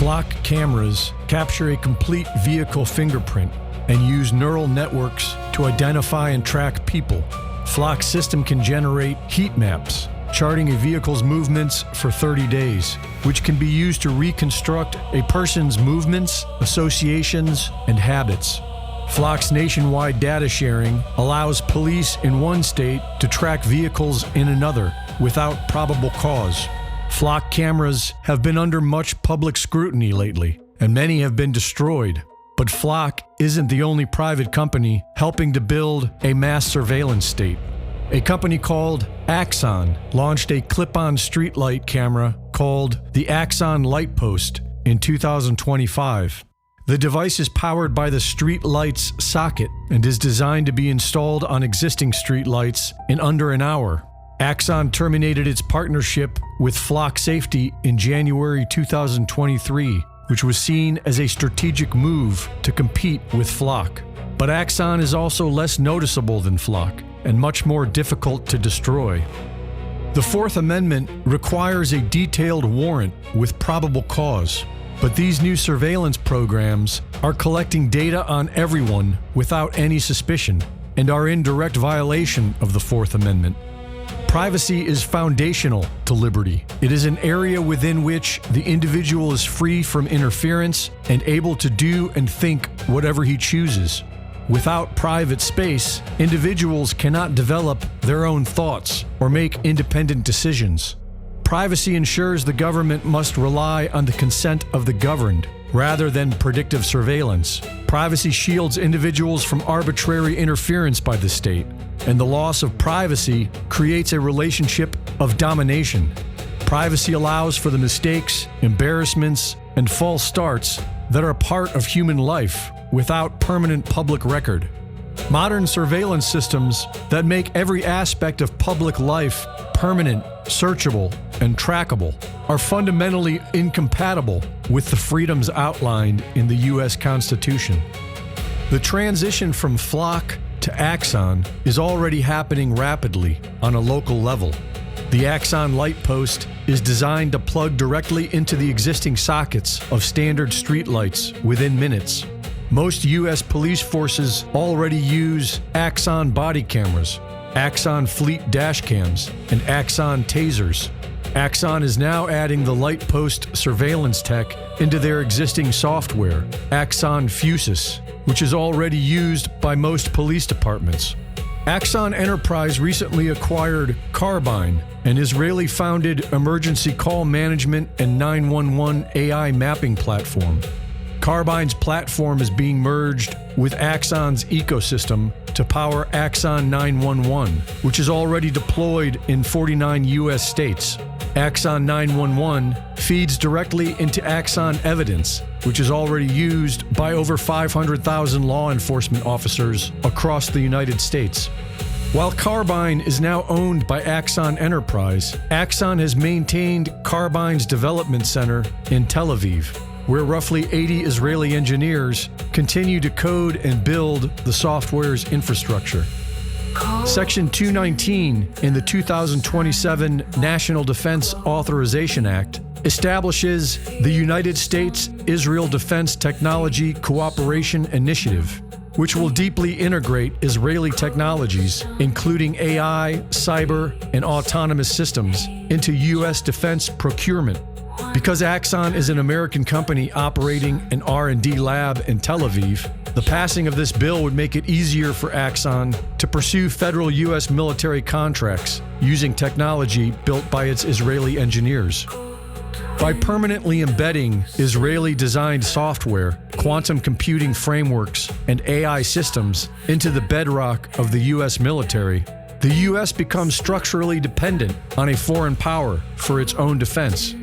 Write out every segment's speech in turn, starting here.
Flock cameras capture a complete vehicle fingerprint and use neural networks to identify and track people. Flock's system can generate heat maps, charting a vehicle's movements for 30 days, which can be used to reconstruct a person's movements, associations, and habits. Flock's nationwide data sharing allows police in one state to track vehicles in another without probable cause. Flock cameras have been under much public scrutiny lately, and many have been destroyed. But Flock isn't the only private company helping to build a mass surveillance state. A company called Axon launched a clip-on streetlight camera called the Axon Light Post in 2025. The device is powered by the streetlight's socket and is designed to be installed on existing streetlights in under an hour. Axon terminated its partnership with Flock Safety in January 2023, which was seen as a strategic move to compete with Flock. But Axon is also less noticeable than Flock and much more difficult to destroy. The Fourth Amendment requires a detailed warrant with probable cause, but these new surveillance programs are collecting data on everyone without any suspicion and are in direct violation of the Fourth Amendment. Privacy is foundational to liberty. It is an area within which the individual is free from interference and able to do and think whatever he chooses. Without private space, individuals cannot develop their own thoughts or make independent decisions. Privacy ensures the government must rely on the consent of the governed, rather than predictive surveillance. Privacy shields individuals from arbitrary interference by the state, and the loss of privacy creates a relationship of domination. Privacy allows for the mistakes, embarrassments, and false starts that are part of human life without permanent public record. Modern surveillance systems that make every aspect of public life permanent, searchable, and trackable are fundamentally incompatible with the freedoms outlined in the U.S. Constitution. The transition from Flock to Axon is already happening rapidly on a local level. The Axon Light Post is designed to plug directly into the existing sockets of standard streetlights within minutes. Most U.S. police forces already use Axon body cameras, Axon Fleet dash cams, and Axon Tasers. Axon is now adding the Light Post surveillance tech into their existing software, Axon Fusus, which is already used by most police departments. Axon Enterprise recently acquired Carbine, an Israeli-founded emergency call management and 911 AI mapping platform. Carbine's platform is being merged with Axon's ecosystem to power Axon 911, which is already deployed in 49 U.S. states. Axon 911 feeds directly into Axon Evidence, which is already used by over 500,000 law enforcement officers across the United States. While Carbine is now owned by Axon Enterprise, Axon has maintained Carbine's development center in Tel Aviv, where roughly 80 Israeli engineers continue to code and build the software's infrastructure. Section 219 in the 2027 National Defense Authorization Act establishes the United States-Israel Defense Technology Cooperation Initiative, which will deeply integrate Israeli technologies, including AI, cyber, and autonomous systems, into U.S. defense procurement. Because Axon is an American company operating an R&D lab in Tel Aviv, the passing of this bill would make it easier for Axon to pursue federal U.S. military contracts using technology built by its Israeli engineers. By permanently embedding Israeli-designed software, quantum computing frameworks, and AI systems into the bedrock of the U.S. military, the U.S. becomes structurally dependent on a foreign power for its own defense.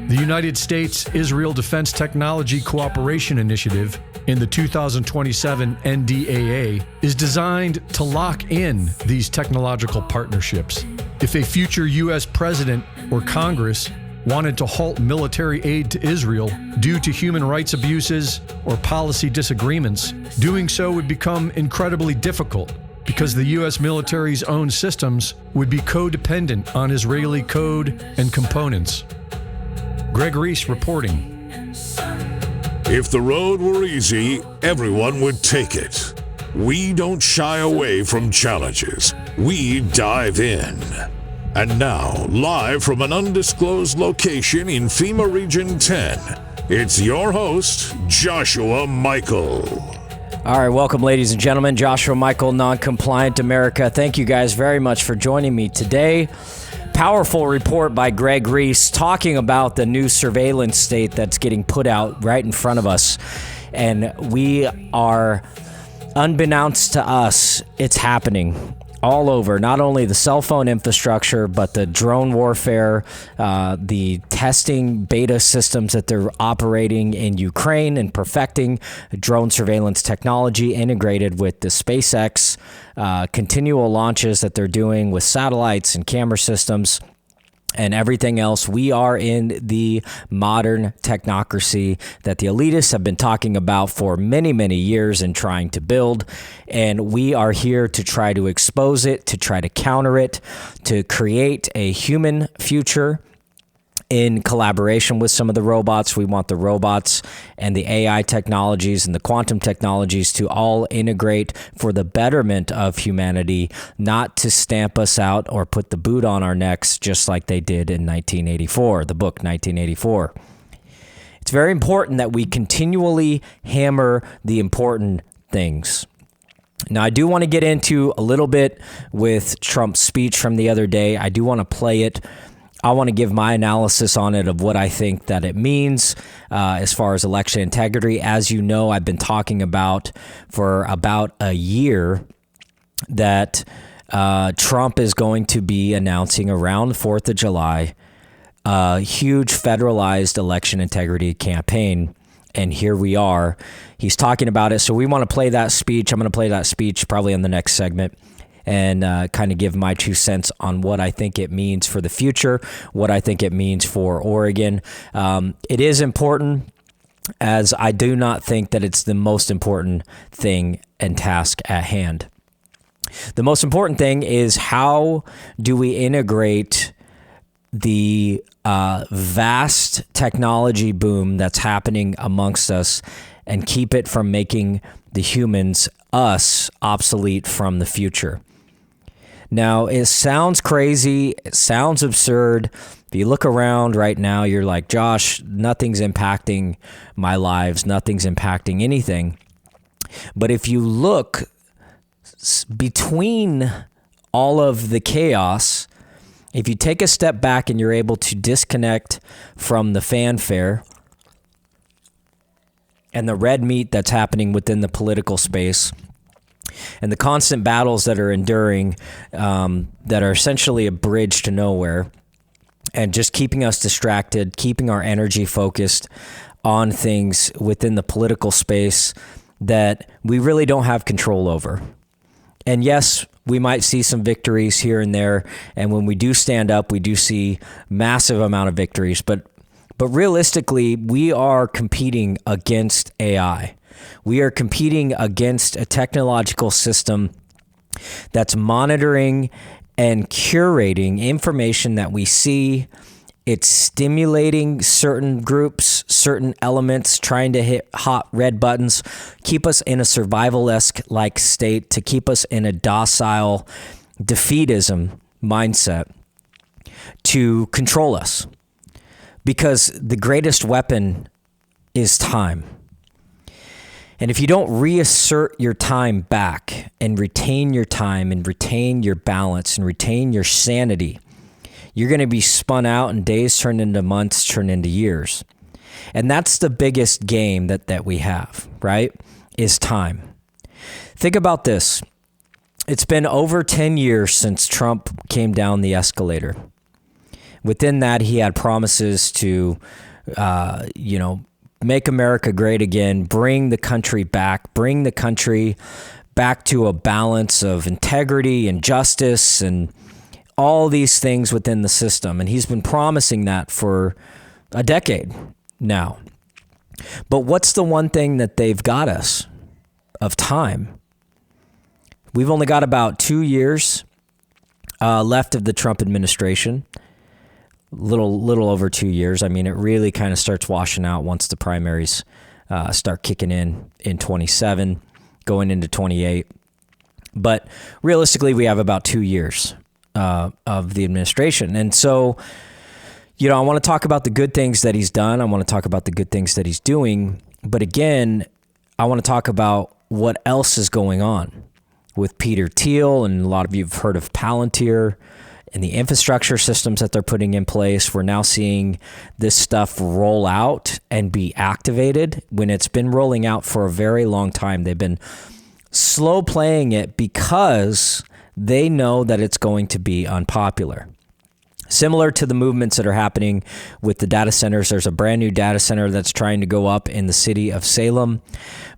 The United States-Israel Defense Technology Cooperation Initiative in the 2027 NDAA is designed to lock in these technological partnerships. If a future U.S. president or Congress wanted to halt military aid to Israel due to human rights abuses or policy disagreements, doing so would become incredibly difficult because the U.S. military's own systems would be codependent on Israeli code and components. Greg Reese reporting. If the road were easy, everyone would take it. We don't shy away from challenges. We dive in. And now, live from an undisclosed location in FEMA Region 10, it's your host, Joshua Michael. All right, welcome, ladies and gentlemen. Joshua Michael, Non-Compliant America. Thank you guys very much for joining me today. Powerful report by Greg Reese talking about the new surveillance state that's getting put out right in front of us. And we are, unbeknownst to us, it's happening all over, not only the cell phone infrastructure, but the drone warfare, the testing beta systems that they're operating in Ukraine and perfecting drone surveillance technology integrated with the SpaceX continual launches that they're doing with satellites and camera systems and everything else. We are in the modern technocracy that the elitists have been talking about for many, many years and trying to build. And we are here to try to expose it, to try to counter it, to create a human future in collaboration with some of the robots. We want the robots and the AI technologies and the quantum technologies to all integrate for the betterment of humanity, not to stamp us out or put the boot on our necks just like they did in 1984, the book 1984. It's very important that we continually hammer the important things. Now, I do want to get into a little bit with Trump's speech from the other day. I do want to play it. I want to give my analysis on it of what I think that it means as far as election integrity. As you know, I've been talking about for about a year that Trump is going to be announcing around the 4th of July a huge federalized election integrity campaign. And here we are. He's talking about it. So we want to play that speech. I'm going to play that speech probably in the next segment, and kind of give my 2 cents on what I think it means for the future, what I think it means for Oregon. It is important, as I do not think that it's the most important thing and task at hand. The most important thing is, how do we integrate the vast technology boom that's happening amongst us and keep it from making the humans, us, obsolete from the future? Now, it sounds crazy. It sounds absurd. If you look around right now, you're like, Josh, nothing's impacting my lives. Nothing's impacting anything. But if you look between all of the chaos, if you take a step back and you're able to disconnect from the fanfare and the red meat that's happening within the political space, and the constant battles that are enduring, that are essentially a bridge to nowhere, and just keeping us distracted, keeping our energy focused on things within the political space that we really don't have control over. And yes, we might see some victories here and there, and when we do stand up, we do see massive amount of victories. But realistically, we are competing against AI. We are competing against a technological system that's monitoring and curating information that we see. It's stimulating certain groups, certain elements, trying to hit hot red buttons, keep us in a survival-esque-like state, to keep us in a docile defeatism mindset, to control us. Because the greatest weapon is time. And if you don't reassert your time back and retain your time and retain your balance and retain your sanity, you're going to be spun out, and days turn into months, turn into years. And that's the biggest game that we have, right? Is time. Think about this. It's been over 10 years since Trump came down the escalator. Within that, he had promises to, make America great again, bring the country back to a balance of integrity and justice and all these things within the system. And he's been promising that for a decade now. But what's the one thing that they've got us of time? We've only got about 2 years left of the Trump administration. little over 2 years. I mean, it really kind of starts washing out once the primaries start kicking in 27, going into 28. But realistically, we have about 2 years of the administration. And so, I want to talk about the good things that he's done. I want to talk about the good things that he's doing. But again, I want to talk about what else is going on with Peter Thiel, and a lot of you have heard of Palantir and the infrastructure systems that they're putting in place. We're now seeing this stuff roll out and be activated when it's been rolling out for a very long time. They've been slow playing it because they know that it's going to be unpopular. Similar to the movements that are happening with the data centers, there's a brand new data center that's trying to go up in the city of Salem.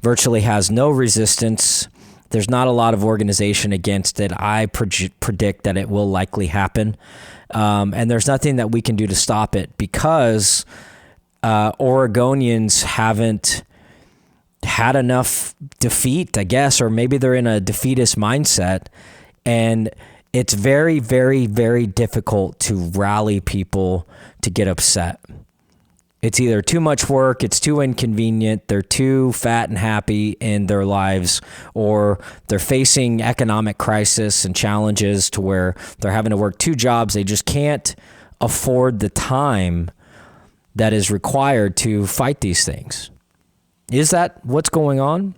Virtually has no resistance. There's not a lot of organization against it. I predict that it will likely happen. And there's nothing that we can do to stop it because Oregonians haven't had enough defeat, I guess, or maybe they're in a defeatist mindset. And it's very, very, very difficult to rally people to get upset. It's either too much work, it's too inconvenient, they're too fat and happy in their lives, or they're facing economic crisis and challenges to where they're having to work 2 jobs. They just can't afford the time that is required to fight these things. Is that what's going on?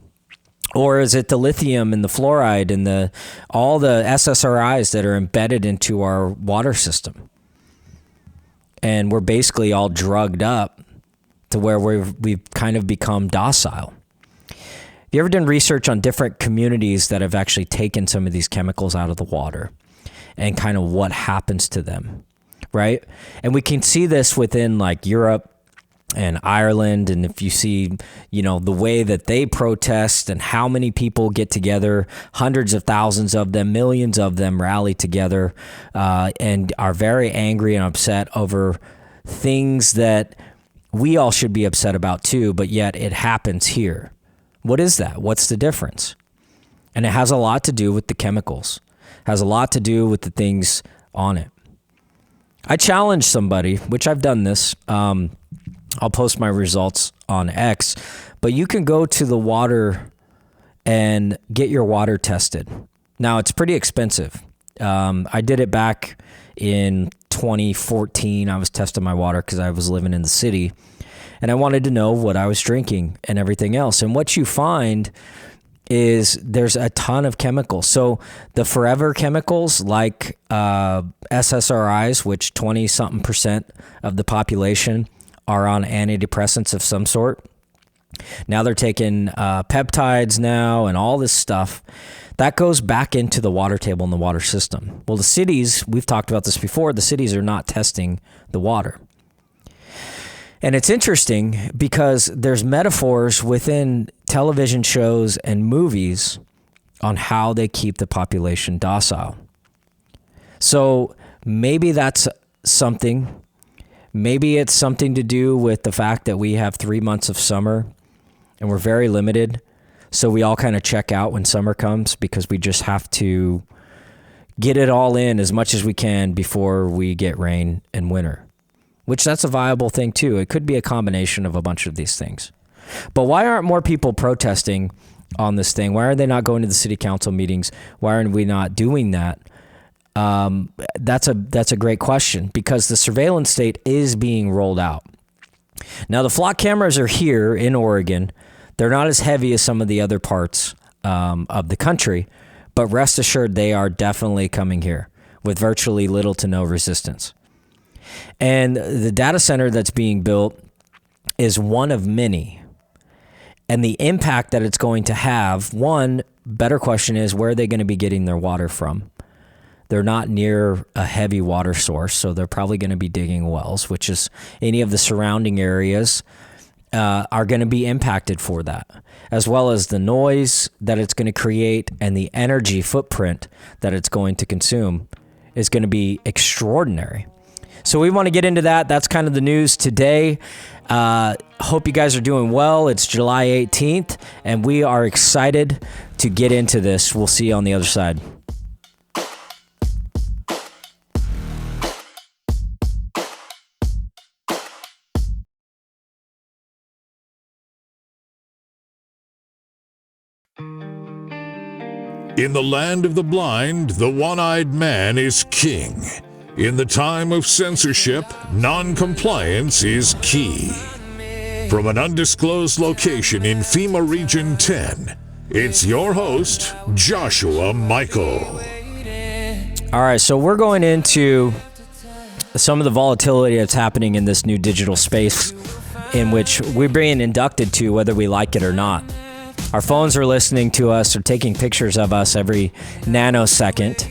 Or is it the lithium and the fluoride and all the SSRIs that are embedded into our water system? And we're basically all drugged up to where we've kind of become docile. Have you ever done research on different communities that have actually taken some of these chemicals out of the water and kind of what happens to them, right? And we can see this within like Europe and Ireland, and if you see, the way that they protest and how many people get together, hundreds of thousands of them, millions of them rally together and are very angry and upset over things that we all should be upset about too, but yet it happens here. What is that? What's the difference? And it has a lot to do with the chemicals, has a lot to do with the things on it. I challenge somebody, which I've done this, I'll post my results on X, but you can go to the water and get your water tested. Now, it's pretty expensive. I did it back in 2014. I was testing my water because I was living in the city, and I wanted to know what I was drinking and everything else. And what you find is there's a ton of chemicals. So the forever chemicals like SSRIs, which 20-something% of the population are on antidepressants of some sort. Now they're taking peptides now and all this stuff. That goes back into the water table and the water system. Well, the cities, we've talked about this before, the cities are not testing the water. And it's interesting because there's metaphors within television shows and movies on how they keep the population docile. So maybe that's something. Maybe it's something to do with the fact that we have 3 months of summer and we're very limited. So we all kind of check out when summer comes because we just have to get it all in as much as we can before we get rain and winter, which that's a viable thing too. It could be a combination of a bunch of these things. But why aren't more people protesting on this thing? Why are they not going to the city council meetings? Why aren't we not doing that? That's a great question because the surveillance state is being rolled out. Now, the flock cameras are here in Oregon. They're not as heavy as some of the other parts of the country, but rest assured they are definitely coming here with virtually little to no resistance. And the data center that's being built is one of many. And the impact that it's going to have, one better question is, where are they going to be getting their water from? They're not near a heavy water source, so they're probably going to be digging wells, which is any of the surrounding areas are going to be impacted for that, as well as the noise that it's going to create and the energy footprint that it's going to consume is going to be extraordinary. So we want to get into that. That's kind of the news today. Hope you guys are doing well. It's July 18th, and we are excited to get into this. We'll see you on the other side. In the land of the blind, the one-eyed man is king. In the time of censorship, non-compliance is key. From an undisclosed location in FEMA Region 10, it's your host, Joshua Michael. All right, so we're going into some of the volatility that's happening in this new digital space in which we're being inducted to whether we like it or not. Our phones are listening to us or taking pictures of us every nanosecond.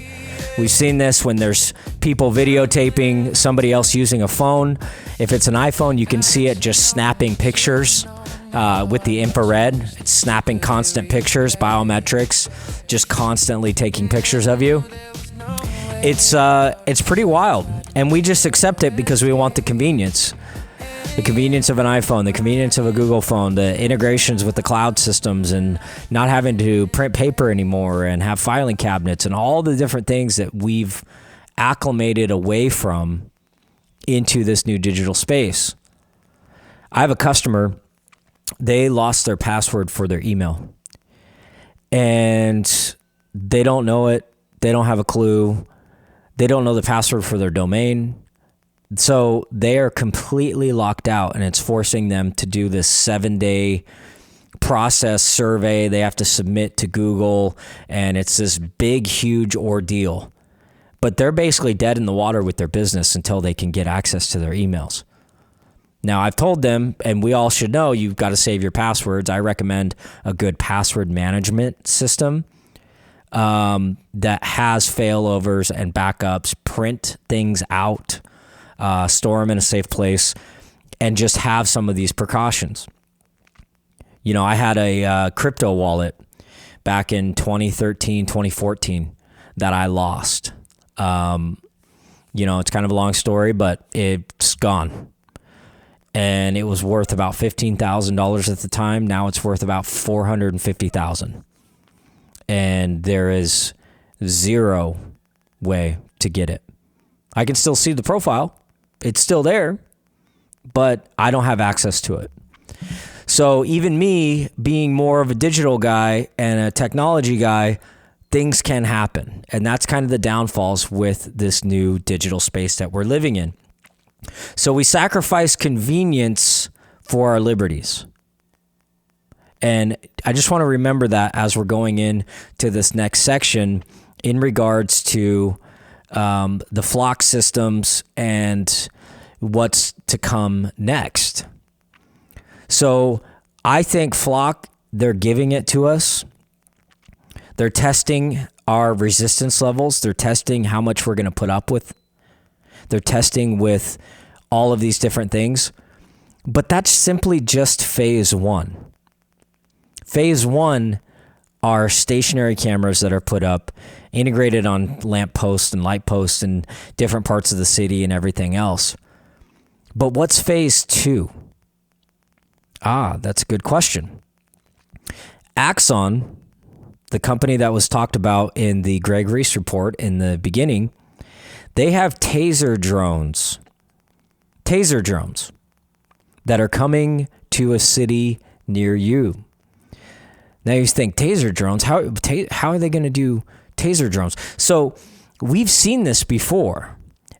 We've seen this when there's people videotaping somebody else using a phone. If it's an iPhone, you can see it just snapping pictures with the infrared. It's snapping constant pictures, biometrics, just constantly taking pictures of you. It's pretty wild, and we just accept it because we want the convenience. The convenience of an iPhone, the convenience of a Google phone, the integrations with the cloud systems, and not having to print paper anymore and have filing cabinets and all the different things that we've acclimated away from into this new digital space. I have a customer, they lost their password for their email, and they don't know it. They don't have a clue. They don't know the password for their domain. So they are completely locked out, and it's forcing them to do this 7-day process survey they have to submit to Google, and it's this big, huge ordeal. But they're basically dead in the water with their business until they can get access to their emails. Now, I've told them, and we all should know, you've got to save your passwords. I recommend a good password management system that has failovers and backups, print things out, store them in a safe place, and just have some of these precautions. You know, I had a crypto wallet back in 2013, 2014 that I lost. It's kind of a long story, but it's gone. And it was worth about $15,000 at the time. Now it's worth about $450,000. And there is zero way to get it. I can still see the profile. It's still there, but I don't have access to it. So even me being more of a digital guy and a technology guy, things can happen. And that's kind of the downfalls with this new digital space that we're living in. So we sacrifice convenience for our liberties. And I just want to remember that as we're going into this next section in regards to the flock systems and what's to come next. So I think flock, they're giving it to us. They're testing our resistance levels. They're testing how much we're going to put up with. They're testing with all of these different things. But that's simply just phase one. Phase one are stationary cameras that are put up, integrated on lamp posts and light posts in different parts of the city and everything else. But what's phase two? That's a good question. Axon, the company that was talked about in the Greg Reese report in the beginning, they have Taser drones that are coming to a city near you. Now you think, Taser drones, how are they going to do Taser drones? So we've seen this before.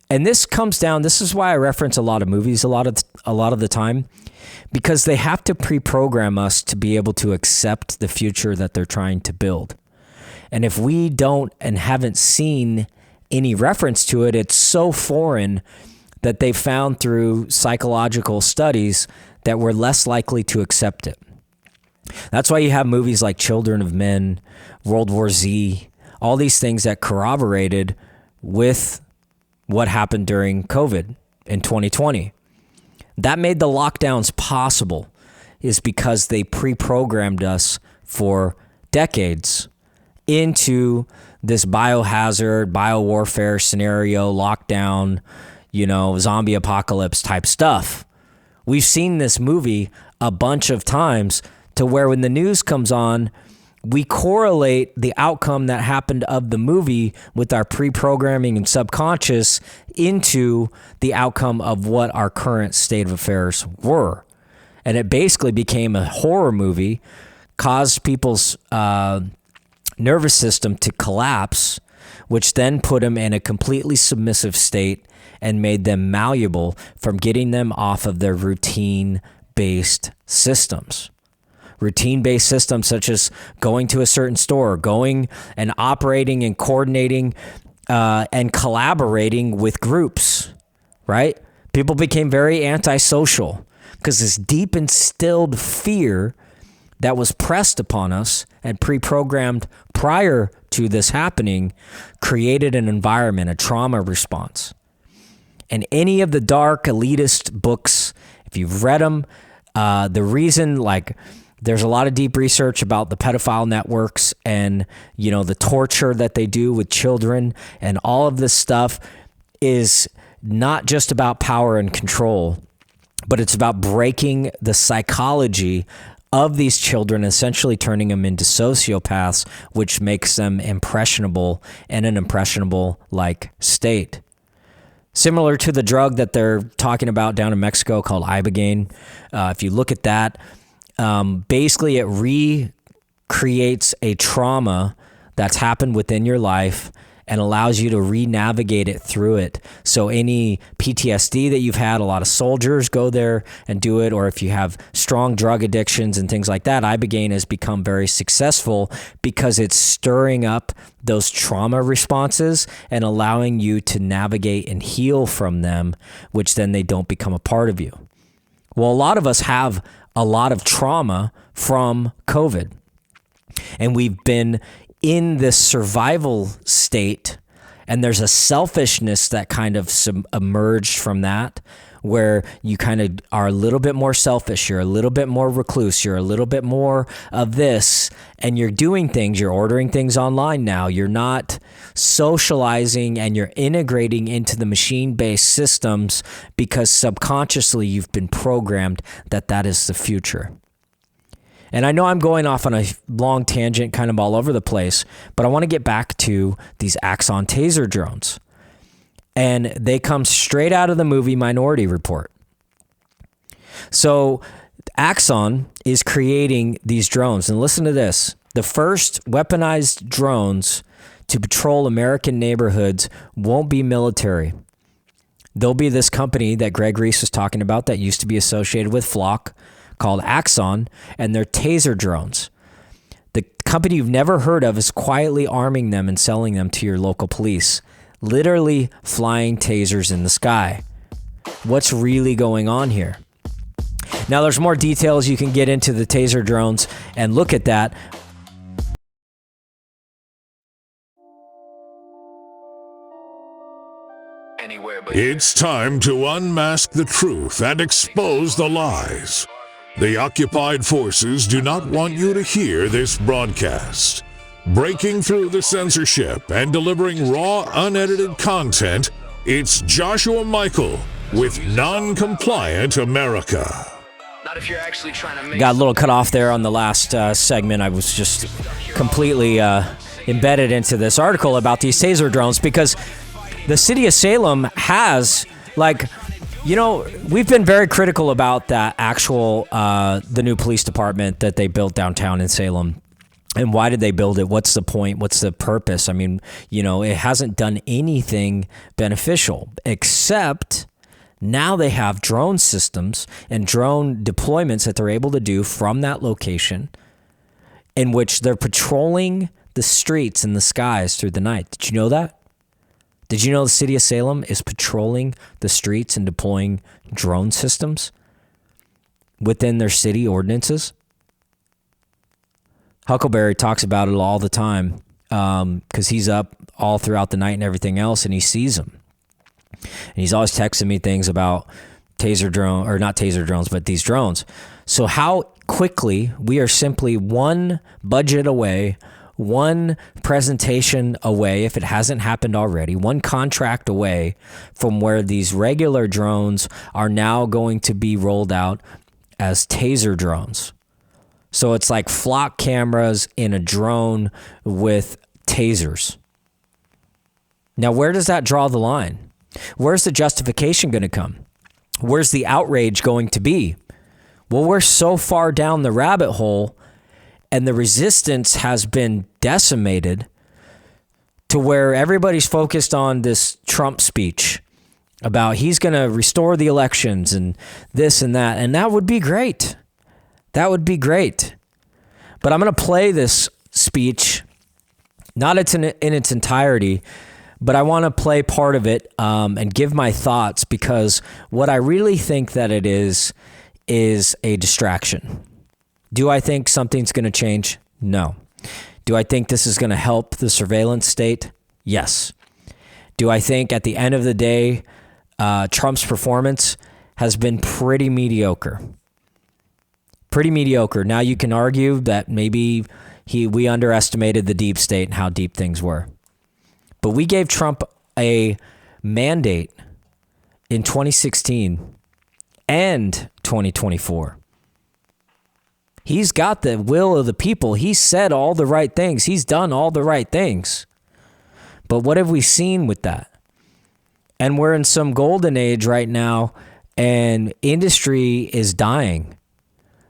And this comes down, this is why I reference a lot of movies a lot of the time, because they have to pre-program us to be able to accept the future that they're trying to build. And if we don't and haven't seen any reference to it, it's so foreign that they found through psychological studies that we're less likely to accept it. That's why you have movies like Children of Men, World War Z, all these things that corroborated with what happened during COVID in 2020. That made the lockdowns possible is because they pre-programmed us for decades into this biohazard, biowarfare scenario, lockdown, zombie apocalypse type stuff. We've seen this movie a bunch of times to where when the news comes on, we correlate the outcome that happened of the movie with our pre-programming and subconscious into the outcome of what our current state of affairs were. And it basically became a horror movie, caused people's nervous system to collapse, which then put them in a completely submissive state and made them malleable from getting them off of their routine-based systems. Routine-based systems such as going to a certain store, going and operating and coordinating and collaborating with groups, right? People became very antisocial because this deep instilled fear that was pressed upon us and pre-programmed prior to this happening created an environment, a trauma response. And any of the dark elitist books, if you've read them, the reason, like, there's a lot of deep research about the pedophile networks and, you know, the torture that they do with children, and all of this stuff is not just about power and control, but it's about breaking the psychology of these children, essentially turning them into sociopaths, which makes them impressionable in an impressionable-like state. Similar to the drug that they're talking about down in Mexico called Ibogaine. If you look at that, basically it recreates a trauma that's happened within your life and allows you to re-navigate it through it. So any PTSD that you've had, a lot of soldiers go there and do it, or if you have strong drug addictions and things like that, Ibogaine has become very successful because it's stirring up those trauma responses and allowing you to navigate and heal from them, which then they don't become a part of you. Well, a lot of us have a lot of trauma from COVID, and we've been in this survival state, and there's a selfishness that kind of emerged from that, where you kind of are a little bit more selfish, you're a little bit more recluse, you're a little bit more of this, and you're doing things, you're ordering things online now, you're not socializing, and you're integrating into the machine-based systems because subconsciously you've been programmed that that is the future. And I know I'm going off on a long tangent kind of all over the place, but I want to get back to these Axon Taser drones. And they come straight out of the movie Minority Report. So Axon is creating these drones. And listen to this. The first weaponized drones to patrol American neighborhoods won't be military. There'll be this company that Greg Reese was talking about that used to be associated with Flock, called Axon, and they're taser drones. The company you've never heard of is quietly arming them and selling them to your local police, literally flying tasers in the sky. What's really going on here? Now, there's more details. You can get into the taser drones and look at that. It's time to unmask the truth and expose the lies. The occupied forces do not want you to hear this broadcast. Breaking through the censorship and delivering raw, unedited content, it's Joshua Michael with Non-Compliant America. Not if you're actually trying to make... Got a little cut off there on the last segment. I was just completely embedded into this article about these taser drones because the city of Salem has, like... You know, we've been very critical about that actual, the new police department that they built downtown in Salem. And why did they build it? What's the point? What's the purpose? I mean, you know, it hasn't done anything beneficial, except now they have drone systems and drone deployments that they're able to do from that location, in which they're patrolling the streets and the skies through the night. Did you know that? Did you know the city of Salem is patrolling the streets and deploying drone systems within their city ordinances? Huckleberry talks about it all the time because he's up all throughout the night and everything else, and he sees them. And he's always texting me things about taser drone, or not taser drones, but these drones. So how quickly we are simply one budget away, one presentation away, if it hasn't happened already, one contract away from where these regular drones are now going to be rolled out as taser drones. So it's like flock cameras in a drone with tasers. Now, where does that draw the line? Where's the justification going to come? Where's the outrage going to be? Well, we're so far down the rabbit hole, and the resistance has been decimated to where everybody's focused on this Trump speech about he's going to restore the elections and this and that. And that would be great. That would be great. But I'm going to play this speech, not in its entirety, but I want to play part of it and give my thoughts, because what I really think that it is a distraction. Do I think something's going to change? No. Do I think this is going to help the surveillance state? Yes. Do I think at the end of the day, Trump's performance has been pretty mediocre? Pretty mediocre. Now you can argue that maybe we underestimated the deep state and how deep things were. But we gave Trump a mandate in 2016 and 2024. He's got the will of the people. He's said all the right things. He's done all the right things. But what have we seen with that? And we're in some golden age right now, and industry is dying.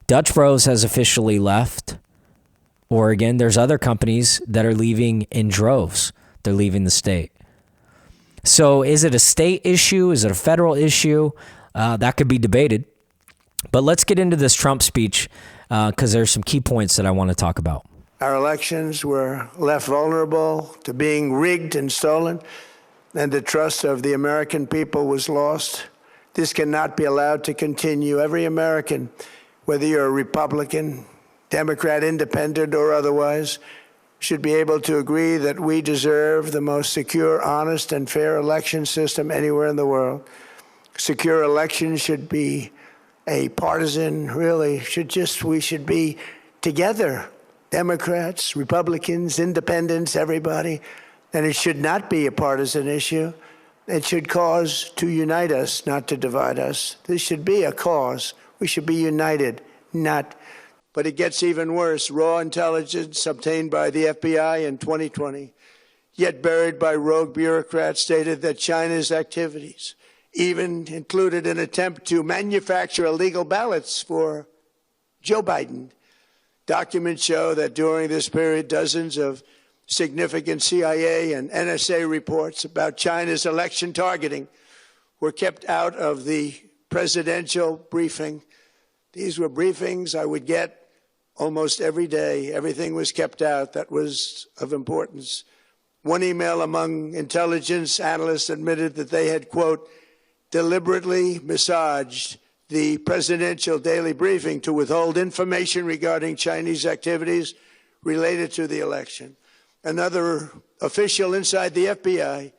Dutch Bros has officially left Oregon. There's other companies that are leaving in droves. They're leaving the state. So is it a state issue? Is it a federal issue? That could be debated. But let's get into this Trump speech, because there's some key points that I want to talk about. Our elections were left vulnerable to being rigged and stolen, and the trust of the American people was lost. This cannot be allowed to continue. Every American, whether you're a Republican, Democrat, Independent, or otherwise, should be able to agree that we deserve the most secure, honest, and fair election system anywhere in the world. Secure elections should be a partisan, we should be together, Democrats, Republicans, Independents, everybody. And it should not be a partisan issue. It should cause to unite us, not to divide us. This should be a cause. We should be united, not. But it gets even worse. Raw intelligence obtained by the FBI in 2020, yet buried by rogue bureaucrats, stated that China's activities even included an attempt to manufacture illegal ballots for Joe Biden. Documents show that during this period, dozens of significant CIA and NSA reports about China's election targeting were kept out of the presidential briefing. These were briefings I would get almost every day. Everything was kept out that was of importance. One email among intelligence analysts admitted that they had, quote, deliberately massaged the presidential daily briefing to withhold information regarding Chinese activities related to the election. Another official inside the FBI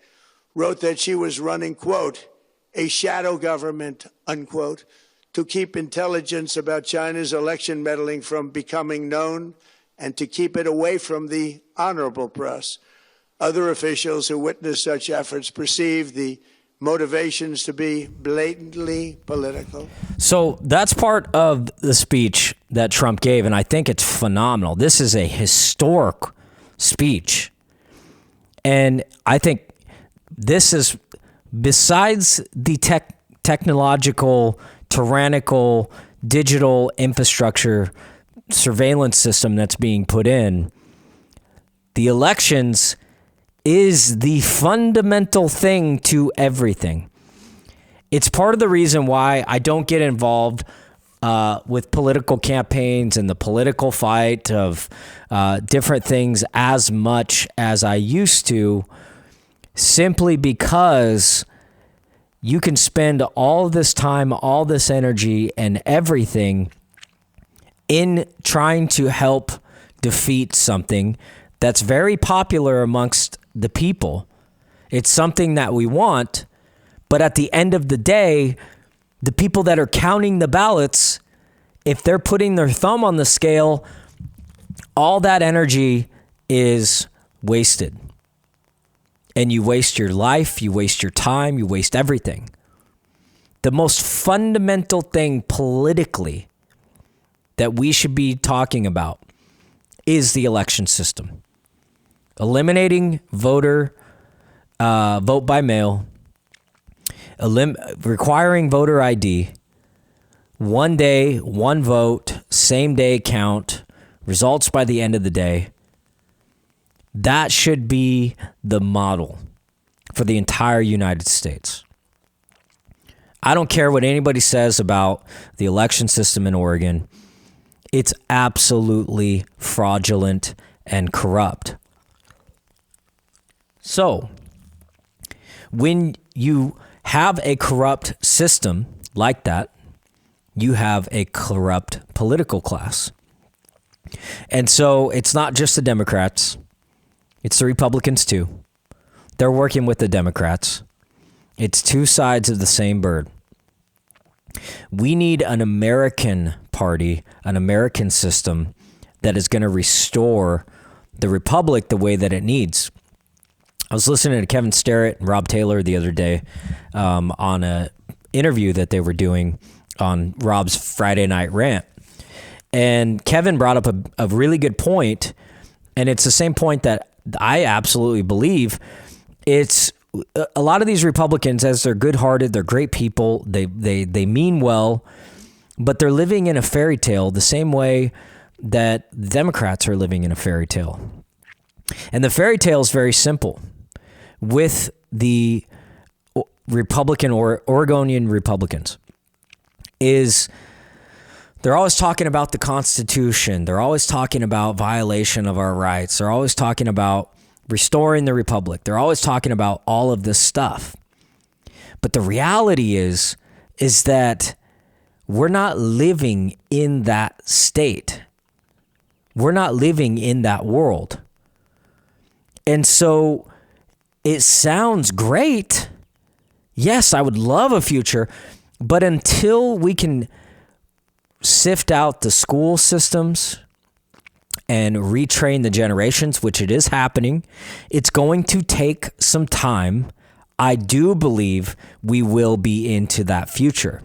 wrote that she was running, quote, a shadow government, unquote, to keep intelligence about China's election meddling from becoming known and to keep it away from the honorable press. Other officials who witnessed such efforts perceived the motivations to be blatantly political. So that's part of the speech that Trump gave, and I think it's phenomenal. This is a historic speech. And I think this is, besides the technological, tyrannical, digital infrastructure surveillance system that's being put in, the elections is the fundamental thing to everything. It's part of the reason why I don't get involved with political campaigns and the political fight of different things as much as I used to, simply because you can spend all this time, all this energy and everything in trying to help defeat something that's very popular amongst the people. It's something that we want, but at the end of the day, the people that are counting the ballots, if they're putting their thumb on the scale, all that energy is wasted. And you waste your life, you waste your time, you waste everything. The most fundamental thing politically that we should be talking about is the election system. Eliminating vote by mail, requiring voter ID, one day, one vote, same day count, results by the end of the day. That should be the model for the entire United States. I don't care what anybody says about the election system in Oregon. It's absolutely fraudulent and corrupt. So, when you have a corrupt system like that, you have a corrupt political class. And so it's not just the Democrats, it's the Republicans too. They're working with the Democrats. It's two sides of the same bird. We need an American party, an American system that is going to restore the republic the way that it needs. I was listening to Kevin Starrett and Rob Taylor the other day on an interview that they were doing on Rob's Friday Night Rant. And Kevin brought up a really good point, and it's the same point that I absolutely believe. It's a lot of these Republicans, as they're good-hearted, they're great people, they mean well, but they're living in a fairy tale the same way that the Democrats are living in a fairy tale. And the fairy tale is very simple. With the Republican or Oregonian Republicans is they're always talking about the Constitution. They're always talking about violation of our rights. They're always talking about restoring the republic. They're always talking about all of this stuff. But the reality is that we're not living in that state. We're not living in that world. And so it sounds great. Yes, I would love a future, but until we can sift out the school systems and retrain the generations, which it is happening, it's going to take some time. I do believe we will be into that future.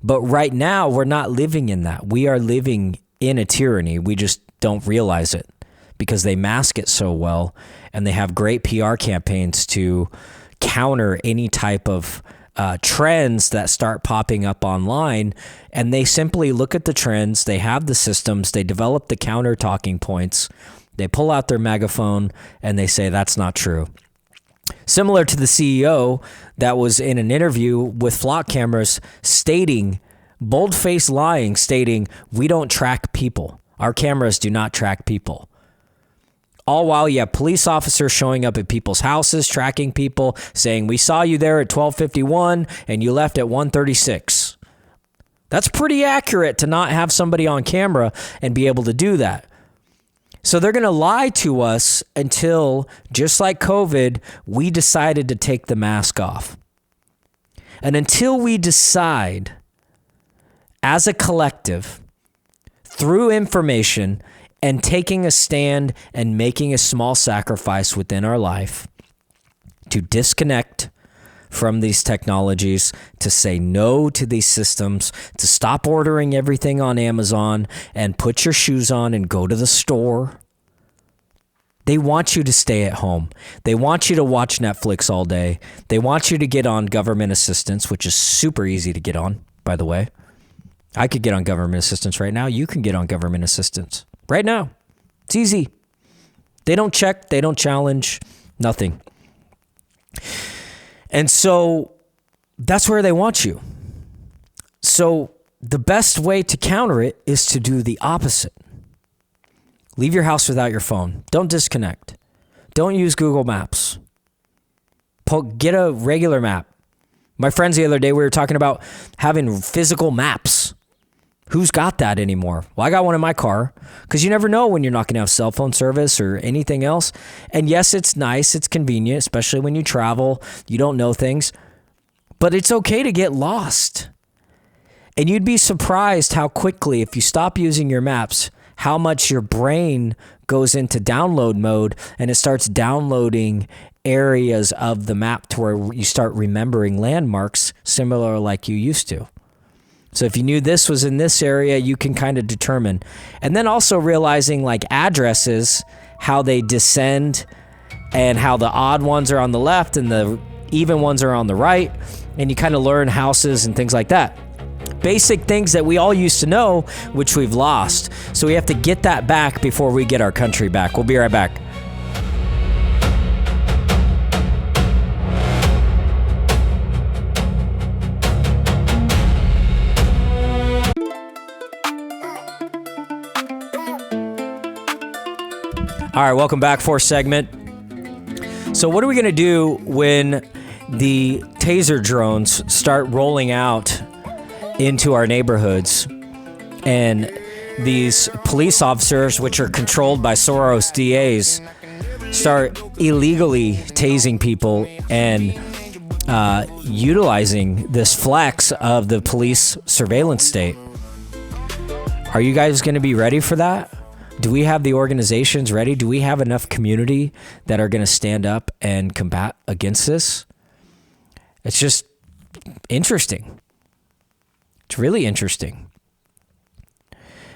But right now, we're not living in that. We are living in a tyranny. We just don't realize it because they mask it so well, and they have great PR campaigns to counter any type of trends that start popping up online. And they simply look at the trends. They have the systems. They develop the counter talking points. They pull out their megaphone and they say, that's not true. Similar to the CEO that was in an interview with flock cameras stating, bold-faced lying, stating, we don't track people. Our cameras do not track people. All while you have police officers showing up at people's houses, tracking people, saying, we saw you there at 12:51 and you left at 1:36. That's pretty accurate to not have somebody on camera and be able to do that. So they're going to lie to us until, just like COVID, we decided to take the mask off. And until we decide as a collective, through information and taking a stand and making a small sacrifice within our life to disconnect from these technologies, to say no to these systems, to stop ordering everything on Amazon and put your shoes on and go to the store. They want you to stay at home. They want you to watch Netflix all day. They want you to get on government assistance, which is super easy to get on, by the way. I could get on government assistance right now. You can get on government assistance right now. It's easy. They don't check. They don't challenge. Nothing. And so that's where they want you. So the best way to counter it is to do the opposite. Leave your house without your phone. Don't disconnect. Don't use Google Maps. Get a regular map. My friends the other day, we were talking about having physical maps. Who's got that anymore? Well, I got one in my car because you never know when you're not going to have cell phone service or anything else. And yes, it's nice. It's convenient, especially when you travel. You don't know things. But it's okay to get lost. And you'd be surprised how quickly, if you stop using your maps, how much your brain goes into download mode and it starts downloading areas of the map to where you start remembering landmarks similar like you used to. So if you knew this was in this area, you can kind of determine. And then also realizing like addresses, how they descend and how the odd ones are on the left and the even ones are on the right. And you kind of learn houses and things like that. basic things that we all used to know, which we've lost. So we have to get that back before we get our country back. We'll be right back. All right, welcome back. Fourth segment. So what are we going to do when the Taser drones start rolling out into our neighborhoods and these police officers, which are controlled by Soros DAs, start illegally tasing people and utilizing this flex of the police surveillance state? Are you guys going to be ready for that? Do we have the organizations ready? Do we have enough community that are going to stand up and combat against this? It's just interesting. It's really interesting.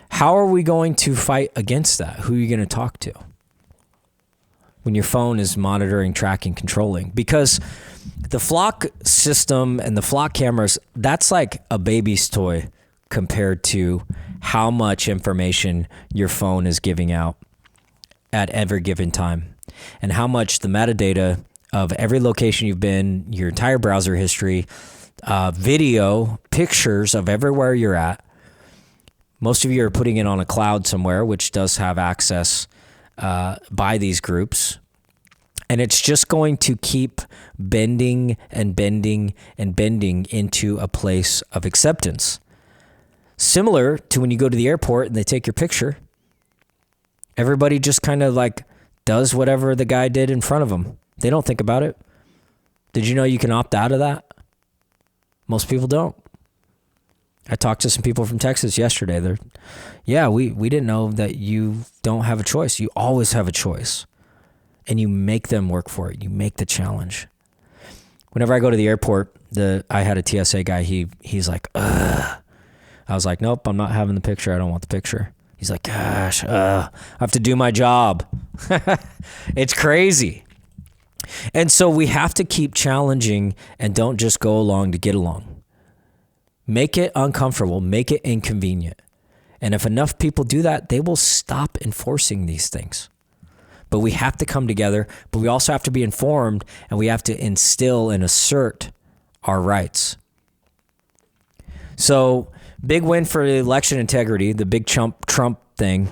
How are we going to fight against that? Who are you going to talk to when your phone is monitoring, tracking, controlling? Because the flock system and the flock cameras, that's like a baby's toy compared to how much information your phone is giving out at every given time, and how much the metadata of every location you've been, your entire browser history, video, pictures of everywhere you're at. Most of you are putting it on a cloud somewhere, which does have access by these groups. And it's just going to keep bending and bending and bending into a place of acceptance. Similar to when you go to the airport and they take your picture. Everybody just kind of like does whatever the guy did in front of them. They don't think about it. Did you know you can opt out of that? Most people don't. I talked to some people from Texas yesterday. We didn't know that you don't have a choice. You always have a choice. And you make them work for it. You make the challenge. Whenever I go to the airport, I had a TSA guy, he's like, ugh. I was like, nope, I'm not having the picture. I don't want the picture. He's like, gosh, I have to do my job. It's crazy. And so we have to keep challenging and don't just go along to get along. Make it uncomfortable, make it inconvenient. And if enough people do that, they will stop enforcing these things. But we have to come together, but we also have to be informed, and we have to instill and assert our rights. So, big win for election integrity, the big Trump thing,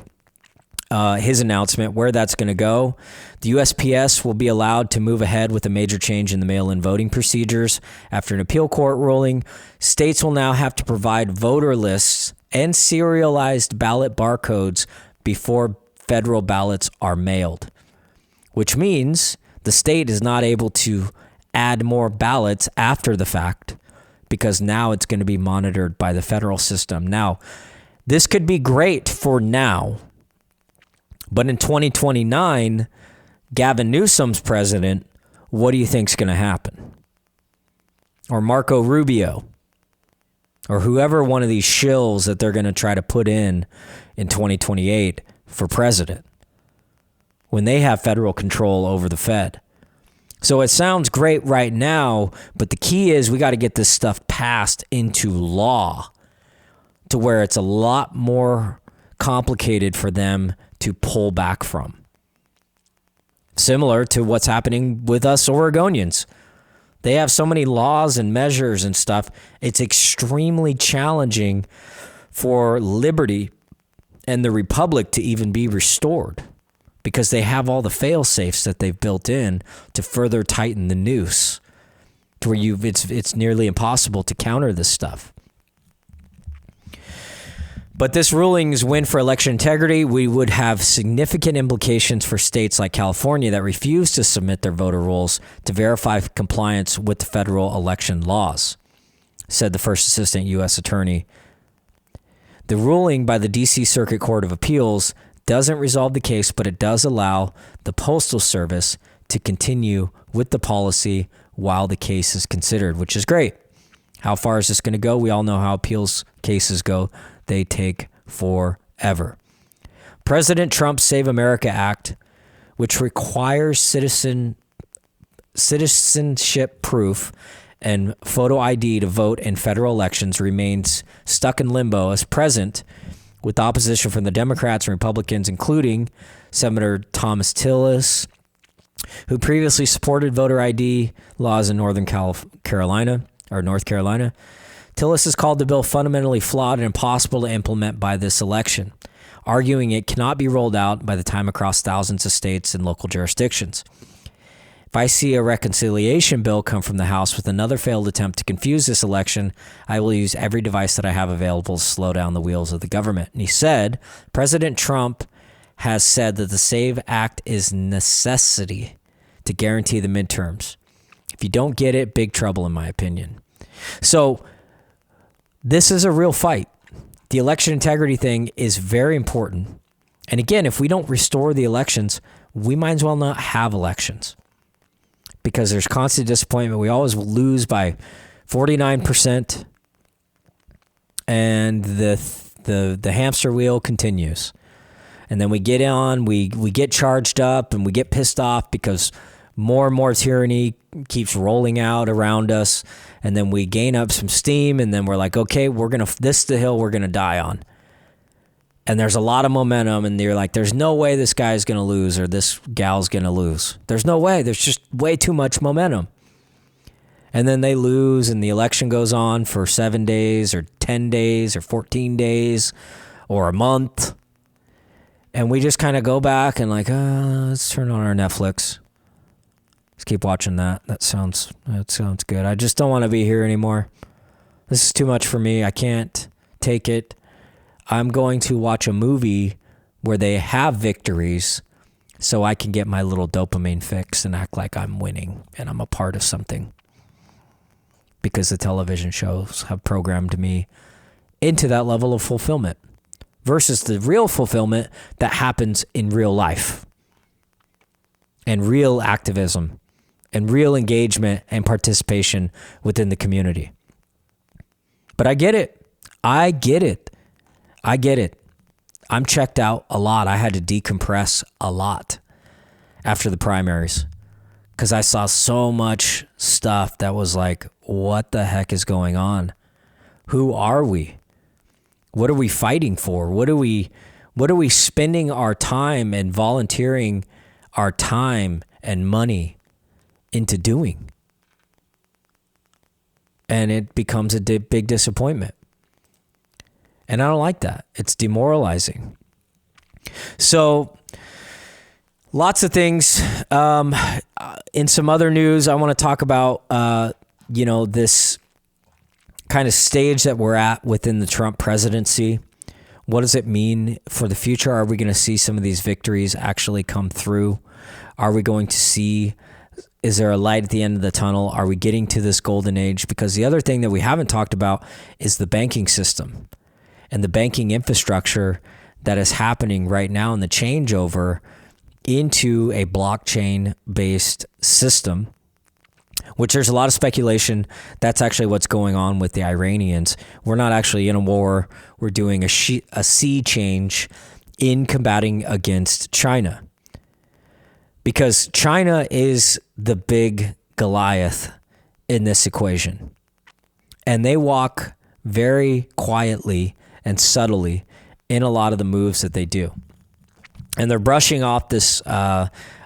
his announcement, where that's going to go. The USPS will be allowed to move ahead with a major change in the mail-in voting procedures. After an appeal court ruling, states will now have to provide voter lists and serialized ballot barcodes before federal ballots are mailed, which means the state is not able to add more ballots after the fact, because now it's going to be monitored by the federal system. Now, this could be great for now, but in 2029, Gavin Newsom's president, what do you think's going to happen? Or Marco Rubio, or whoever one of these shills that they're going to try to put in 2028 for president, when they have federal control over the Fed. So it sounds great right now, but the key is we got to get this stuff passed into law to where it's a lot more complicated for them to pull back from. Similar to what's happening with us Oregonians. They have so many laws and measures and stuff. It's extremely challenging for liberty and the republic to even be restored, because they have all the fail-safes that they've built in to further tighten the noose to where it's nearly impossible to counter this stuff. But this ruling's win for election integrity. We would have significant implications for states like California that refuse to submit their voter rolls to verify compliance with the federal election laws, said the first assistant U.S. attorney. The ruling by the D.C. Circuit Court of Appeals doesn't resolve the case, but it does allow the Postal Service to continue with the policy while the case is considered, which is great. How far is this going to go? We all know how appeals cases go. They take forever. President Trump's Save America Act, which requires citizenship proof and photo ID to vote in federal elections remains stuck in limbo as present, with opposition from the Democrats and Republicans, including Senator Thomas Tillis, who previously supported voter ID laws in North Carolina. Tillis has called the bill fundamentally flawed and impossible to implement by this election, arguing it cannot be rolled out by the time across thousands of states and local jurisdictions. If I see a reconciliation bill come from the House with another failed attempt to confuse this election, I will use every device that I have available to slow down the wheels of the government. And he said, President Trump has said that the SAVE Act is necessity to guarantee the midterms. If you don't get it, big trouble in my opinion. So this is a real fight. The election integrity thing is very important. And again, if we don't restore the elections, we might as well not have elections, because there's constant disappointment. We always lose by 49%, and the hamster wheel continues. And then we get on, we get charged up, and we get pissed off because more and more tyranny keeps rolling out around us. And then we gain up some steam, and then we're like, okay, this is the hill we're going to die on. And there's a lot of momentum, and you're like, there's no way this guy's going to lose or this gal's going to lose. There's no way. There's just way too much momentum. And then they lose, and the election goes on for 7 days or 10 days or 14 days or a month. And we just kind of go back and like, let's turn on our Netflix. Let's keep watching that. That sounds good. I just don't want to be here anymore. This is too much for me. I can't take it. I'm going to watch a movie where they have victories so I can get my little dopamine fix and act like I'm winning and I'm a part of something. Because the television shows have programmed me into that level of fulfillment versus the real fulfillment that happens in real life and real activism and real engagement and participation within the community. But I get it. I'm checked out a lot. I had to decompress a lot after the primaries because I saw so much stuff that was like, what the heck is going on? Who are we? What are we fighting for? What are we spending our time and volunteering our time and money into doing? And it becomes a big disappointment. And I don't like that. It's demoralizing. So lots of things. In some other news, I want to talk about, this kind of stage that we're at within the Trump presidency. What does it mean for the future? Are we going to see some of these victories actually come through? Are we going to see, is there a light at the end of the tunnel? Are we getting to this golden age? Because the other thing that we haven't talked about is the banking system and the banking infrastructure that is happening right now and the changeover into a blockchain-based system, which there's a lot of speculation that's actually what's going on with the Iranians. We're not actually in a war. We're doing a sea change in combating against China. Because China is the big Goliath in this equation. And they walk very quietly and subtly in a lot of the moves that they do. And they're brushing off this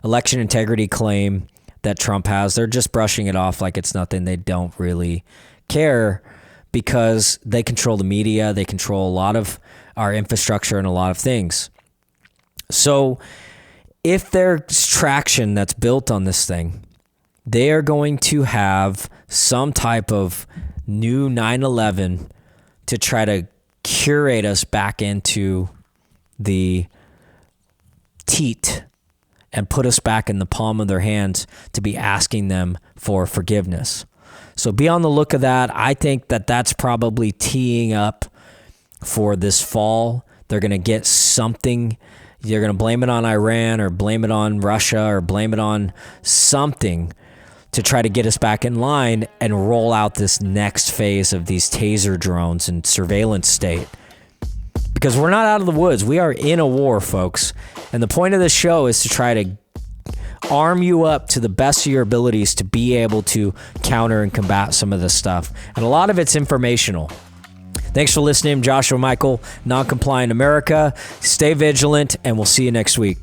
election integrity claim that Trump has. They're just brushing it off like it's nothing. They don't really care because they control the media. They control a lot of our infrastructure and a lot of things. So if there's traction that's built on this thing, they are going to have some type of new 9/11 to try to curate us back into the teat and put us back in the palm of their hands to be asking them for forgiveness. So be on the look of that. I think that that's probably teeing up for this fall. They're going to get something. They're going to blame it on Iran or blame it on Russia or blame it on something to try to get us back in line and roll out this next phase of these Taser drones and surveillance state. Because we're not out of the woods. We are in a war, folks. And the point of this show is to try to arm you up to the best of your abilities to be able to counter and combat some of this stuff. And a lot of it's informational. Thanks for listening. Joshua Michael, Non-Compliant America. Stay vigilant, and we'll see you next week.